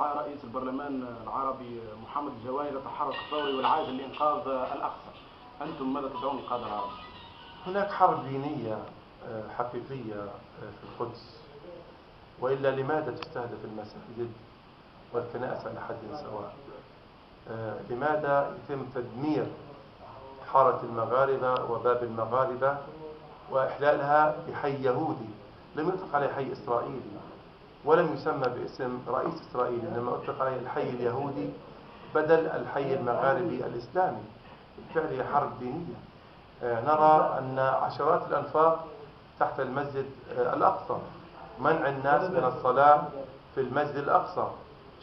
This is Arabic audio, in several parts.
رئيس البرلمان العربي محمد الجواني للتحرك الثوري والعاجل لإنقاذ الأقصى. أنتم ماذا تدعون القادة العرب؟ هناك حرب دينية حقيقية في القدس، وإلا لماذا تستهدف المساجد والكنائس على حد سواء؟ لماذا يتم تدمير حارة المغاربة وباب المغاربة وإحلالها بحي يهودي لم يطلق عليه حي إسرائيلي، ولم يسمى باسم رئيس إسرائيل، إنما أطلق عليه الحي اليهودي بدل الحي المغاربي الإسلامي؟ بالفعل هي حرب دينية. نرى أن عشرات الأنفاق تحت المسجد الأقصى، منع الناس من الصلاة في المسجد الأقصى،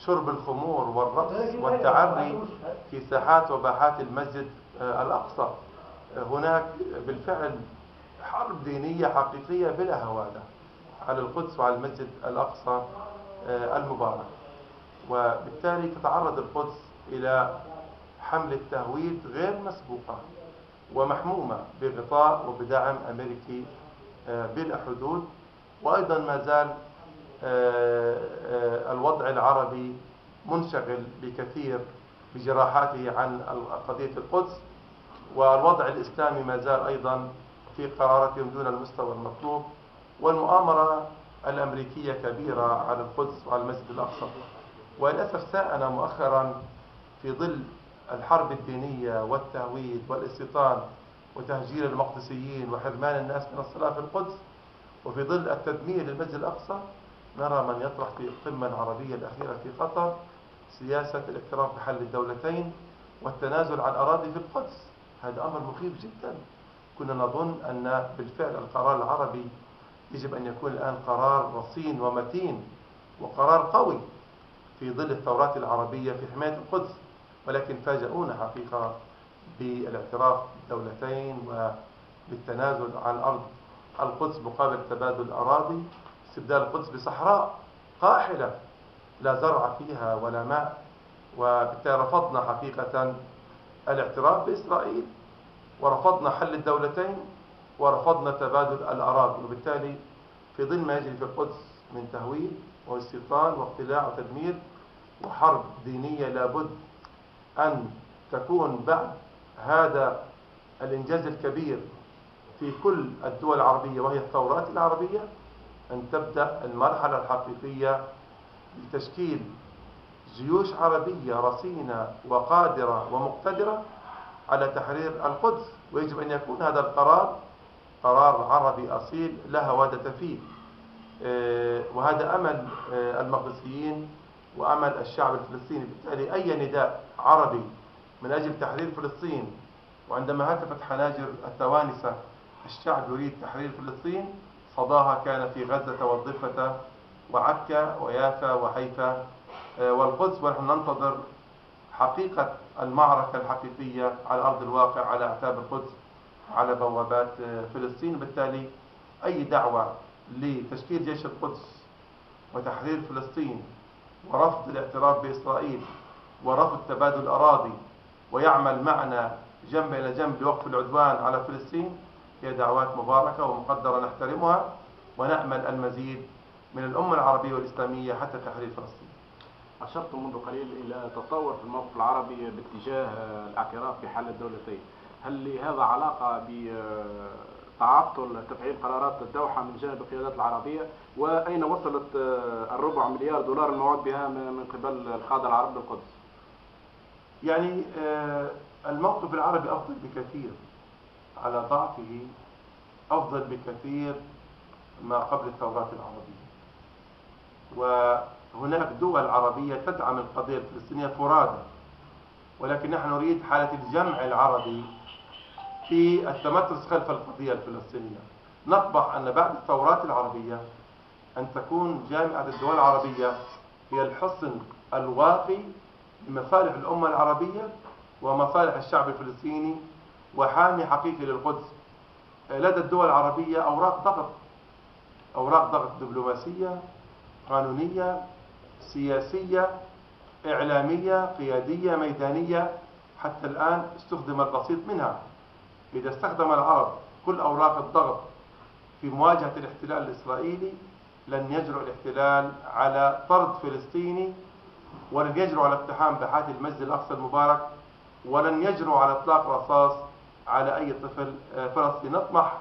شرب الخمور والرقص والتعري في ساحات وباحات المسجد الأقصى. هناك بالفعل حرب دينية حقيقية بلا هوادة على القدس وعلى المسجد الأقصى المبارك، وبالتالي تتعرض القدس إلى حملة تهويد غير مسبوقة ومحمومة بغطاء وبدعم أمريكي بلا حدود. وأيضا ما زال الوضع العربي منشغل بكثير بجراحاته عن قضية القدس، والوضع الإسلامي ما زال أيضا في قراراتهم دون المستوى المطلوب، والمؤامرة الأمريكية كبيرة على القدس وعلى المسجد الأقصى. وللأسف ساءنا مؤخرا في ظل الحرب الدينية والتهويد والاستيطان وتهجير المقدسيين وحرمان الناس من الصلاة في القدس، وفي ظل التدمير للمسجد الأقصى، نرى من يطرح في القمة العربية الأخيرة في قطر سياسة الاكتراث بحل الدولتين والتنازل عن أراضي في القدس. هذا أمر مخيف جدا. كنا نظن أن بالفعل القرار العربي يجب أن يكون الآن قرار رصين ومتين وقرار قوي في ظل الثورات العربية في حماية القدس، ولكن فاجئونا حقيقة بالاعتراف بالدولتين وبالتنازل عن أرض القدس مقابل تبادل الأراضي، استبدال القدس بصحراء قاحلة لا زرع فيها ولا ماء. وبالتالي رفضنا حقيقة الاعتراف بإسرائيل، ورفضنا حل الدولتين، ورفضنا تبادل الأراضي. وبالتالي في ظل ما يجري في القدس من تهويد واستيطان واقتلاع وتدمير وحرب دينية، لابد أن تكون بعد هذا الإنجاز الكبير في كل الدول العربية وهي الثورات العربية أن تبدأ المرحلة الحقيقية لتشكيل جيوش عربية رصينة وقادرة ومقتدرة على تحرير القدس. ويجب أن يكون هذا القرار قرار عربي أصيل لا هوادة فيه، وهذا أمل المقدسيين وأمل الشعب الفلسطيني. بالتالي أي نداء عربي من أجل تحرير فلسطين، وعندما هتفت حناجر التوانسة الشعب يريد تحرير فلسطين، صداها كان في غزة والضفة وعكا ويافا وحيفا والقدس. ونحن ننتظر حقيقة المعركة الحقيقية على أرض الواقع على أعتاب القدس على بوابات فلسطين. بالتالي أي دعوة لتشكيل جيش القدس وتحرير فلسطين ورفض الاعتراف بإسرائيل ورفض تبادل الأراضي ويعمل معنا جنب إلى جنب لوقف العدوان على فلسطين هي دعوات مباركة ومقدرة نحترمها، ونأمل المزيد من الأمة العربية والإسلامية حتى تحرير فلسطين. أشرت منذ قليل إلى تطور في الموقف العربي باتجاه الاعتراف بحل الدولتين. هل لهذا علاقة بتعطل تفعيل قرارات الدوحة من جانب القيادات العربية؟ وأين وصلت الربع مليار دولار الموعود بها من قبل القادة العرب للقدس؟ يعني الموقف العربي أفضل بكثير على ضعفه، أفضل بكثير ما قبل الثورات العربية. وهناك دول عربية تدعم القضية الفلسطينية فرادى، ولكن نحن نريد حالة الجمع العربي في التمترس خلف القضية الفلسطينية. نطمح أن بعد الثورات العربية أن تكون جامعة الدول العربية هي الحصن الواقي لمصالح الأمة العربية ومصالح الشعب الفلسطيني وحامي حقيقي للقدس. لدى الدول العربية أوراق ضغط دبلوماسية، قانونية، سياسية، إعلامية، قيادية، ميدانية. حتى الآن استخدم البسيط منها. إذا استخدم العرب كل أوراق الضغط في مواجهة الاحتلال الإسرائيلي، لن يجرؤ الاحتلال على طرد فلسطيني ولن يجرؤوا على اقتحام باحات المسجد الأقصى المبارك، ولن يجرؤوا على إطلاق رصاص على أي طفل فلسطيني. نطمح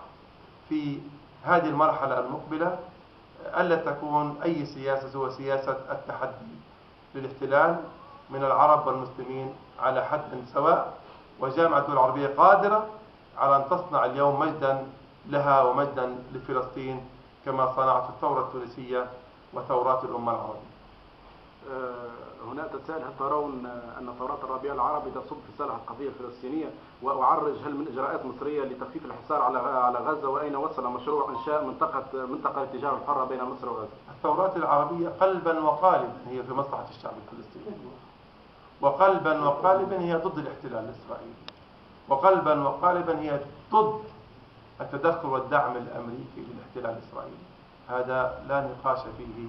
في هذه المرحلة المقبلة ألا تكون أي سياسة سوى سياسة التحدي للاحتلال من العرب والمسلمين على حد سواء، وجامعة الدول العربية قادرة على أن تصنع اليوم مجدا لها ومجدا لفلسطين كما صنعت الثورة التونسية وثورات الأمة العربية. هنا تتساءل: هل ترون أن ثورات الربيع العربي تصب في صالح القضية الفلسطينية؟ وأعرج: هل من إجراءات مصرية لتخفيف الحصار على غزة؟ وأين وصل مشروع إنشاء منطقة التجارة الحرة بين مصر وغزة؟ الثورات العربية قلبا وقالبا هي في مصلحة الشعب الفلسطيني، وقلبا وقالبا هي ضد الاحتلال الإسرائيلي، وقلبا وقالبا هي ضد التدخل والدعم الأمريكي للاحتلال الإسرائيلي. هذا لا نقاش فيه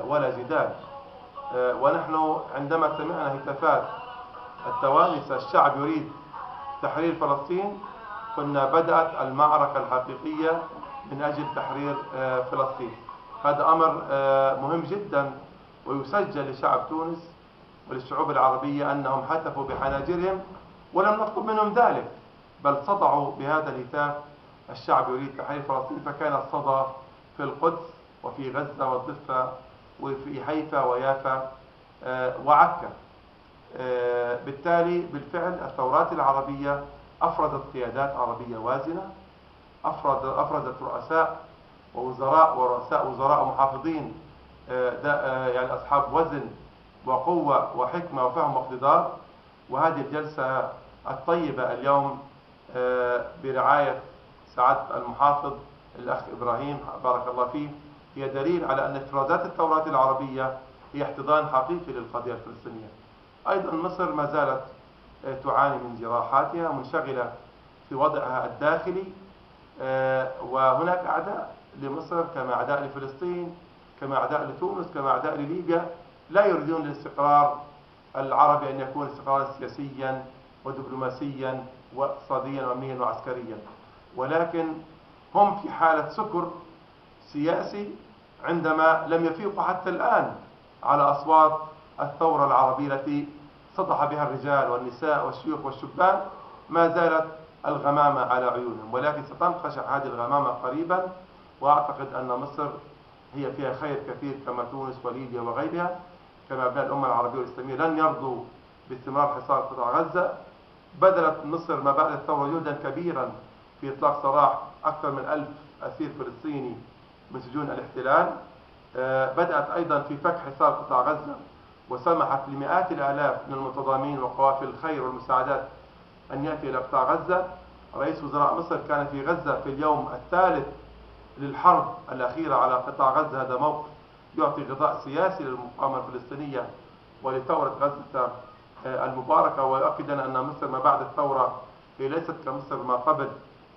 ولا جدال. ونحن عندما سمعنا هتافات التوانسة الشعب يريد تحرير فلسطين، كنا بدأت المعركة الحقيقية من أجل تحرير فلسطين. هذا أمر مهم جدا، ويسجل لشعب تونس وللشعوب العربية أنهم هتفوا بحناجرهم ولم نطلب منهم ذلك، بل صدعوا بهذا الهتاف: الشعب يريد تحرير فلسطين. فكان الصدى في القدس وفي غزة والضفة وفي حيفا ويافا وعكا. بالتالي بالفعل الثورات العربية أفرزت قيادات عربية وازنة، أفرزت رؤساء ووزراء ورؤساء وزراء ومحافظين يعني أصحاب وزن وقوة وحكمة وفهم واقتدار. وهذه الجلسة الطيبة اليوم برعاية سعادة المحافظ الأخ إبراهيم بارك الله فيه هي دليل على أن إفرازات الثورات العربية هي احتضان حقيقي للقضية الفلسطينية. أيضا مصر ما زالت تعاني من جراحاتها، منشغلة في وضعها الداخلي، وهناك أعداء لمصر كما أعداء لفلسطين، كما أعداء لتونس، كما أعداء لليبيا، لا يريدون الاستقرار العربي أن يكون استقرارا سياسيا ودبلوماسيا واقتصاديا وأمنيا وعسكريا، ولكن هم في حالة سكر سياسي عندما لم يفيقوا حتى الآن على أصوات الثورة العربية التي صدح بها الرجال والنساء والشيوخ والشبان. ما زالت الغمامة على عيونهم، ولكن ستنقشع هذه الغمامة قريبا، وأعتقد أن مصر هي فيها خير كثير كما تونس وليبيا وغيرها، كما أبناء الأمة العربية والإسلامية لن يرضوا باستمرار حصار قطاع غزة. بذلت مصر ما بعد الثورة جهدا كبيرا في إطلاق سراح أكثر من 1000 أسير فلسطيني من سجون الاحتلال. بدأت أيضا في فك حصار قطاع غزة، وسمحت لمئات الآلاف من المتضامنين وقوافل الخير والمساعدات أن يأتي إلى قطاع غزة. رئيس وزراء مصر كان في غزة في اليوم الثالث للحرب الأخيرة على قطاع غزة. هذا موقف يعطي غطاء سياسي للمقاومة الفلسطينية ولثورة غزة المباركة، ويؤكد أن مصر ما بعد الثورة هي ليست كمصر ما قبل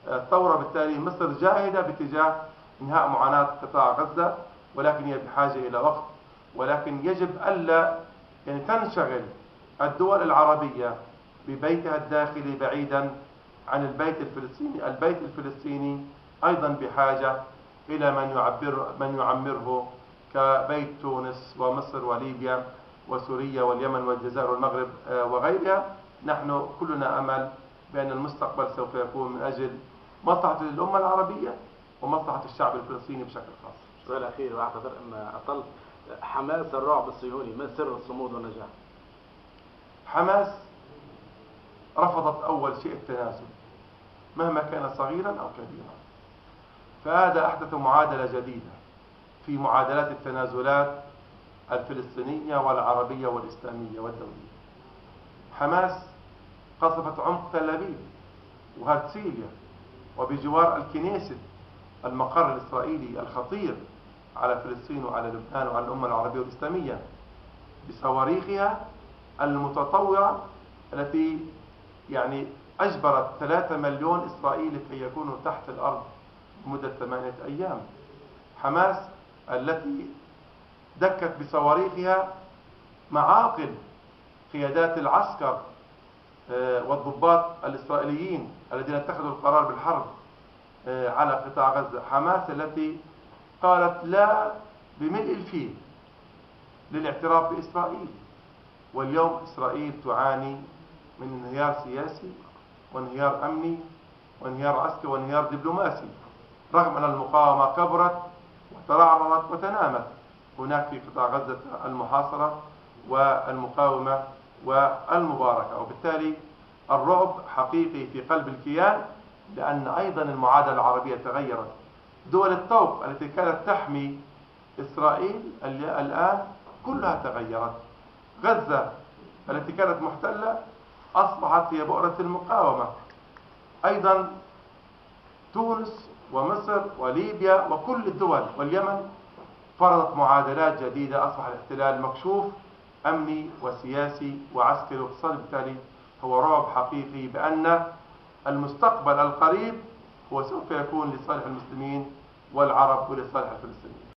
الثورة. بالتالي مصر جاهدة باتجاه إنهاء معاناة قطاع غزة، ولكن هي بحاجة إلى وقت. ولكن يجب ألا يعني تنشغل الدول العربية ببيتها الداخلي بعيدا عن البيت الفلسطيني. البيت الفلسطيني أيضا بحاجة إلى من يعمره كبيت تونس ومصر وليبيا وسوريا واليمن والجزائر والمغرب وغيرها. نحن كلنا أمل بأن المستقبل سوف يكون من أجل مصلحة الأمة العربية ومصلحة الشعب الفلسطيني بشكل خاص. سؤال أخير وأعتذر أن أطلت: حماس الرعب الصهيوني، ما سر الصمود والنجاح؟ حماس رفضت أول شيء التنازل مهما كان صغيرا أو كبيرا، فهذا أحدث معادلة جديدة في معادلات التنازلات الفلسطينية والعربية والإسلامية والدولية. حماس قصفت عمق تل أبيب وهرتسيليا وبجوار الكنيست، المقر الإسرائيلي الخطير على فلسطين وعلى لبنان وعلى الأمة العربية والإسلامية، بصواريخها المتطورة التي يعني أجبرت 3 مليون إسرائيلي كي يكونوا تحت الأرض لمدة 8 أيام. حماس التي دكت بصواريخها معاقل قيادات العسكر والضباط الإسرائيليين الذين اتخذوا القرار بالحرب على قطاع غزة. حماس التي قالت لا بملء الفيه للاعتراف بإسرائيل، واليوم إسرائيل تعاني من انهيار سياسي وانهيار أمني وانهيار عسكري وانهيار دبلوماسي، رغم أن المقاومة كبرت وترعرعت وتنامت هناك في قطاع غزة المحاصرة والمقاومة والمباركة. وبالتالي الرعب حقيقي في قلب الكيان، لأن أيضا المعادلة العربية تغيرت. دول الطوق التي كانت تحمي إسرائيل الآن كلها تغيرت. غزة التي كانت محتلة أصبحت هي بؤرة المقاومة. أيضا تونس ومصر وليبيا وكل الدول واليمن فرضت معادلات جديدة، أصبح الاحتلال مكشوف أمني وسياسي وعسكري واقتصادي. بالتالي هو رعب حقيقي بأن المستقبل القريب هو سوف يكون لصالح المسلمين والعرب ولصالح الفلسطينيين.